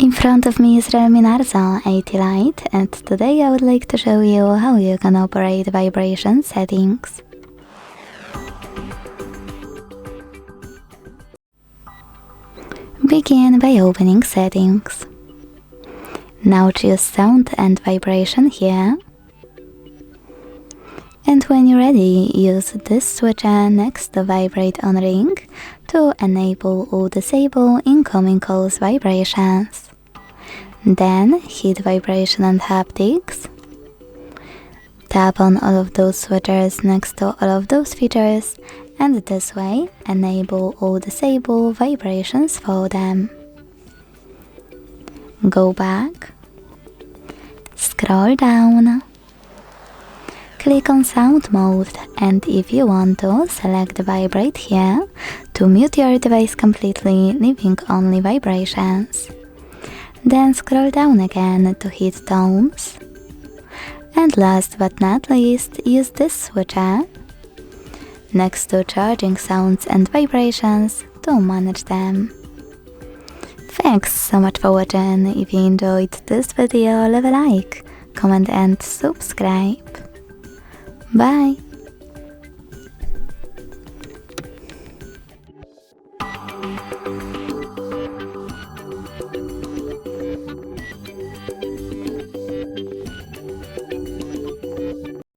In front of me is REALME Narzo 80 Lite, and today I would like to show you how you can operate vibration settings. Begin by opening settings. Now choose sound and vibration here. And when you're ready, use this switcher next to Vibrate on ring to enable or disable incoming calls vibrations. Then hit Vibration and Haptics. Tap on all of those switchers next to all of those features, and this way enable or disable vibrations for them. Go back. Scroll down. Click on Sound Mode, and if you want to, select Vibrate here to mute your device completely, leaving only vibrations. Then scroll down again to hit Tones. And last but not least, use this switcher next to charging sounds and vibrations to manage them. Thanks so much for watching. If you enjoyed this video, leave a like, comment and subscribe. Bye!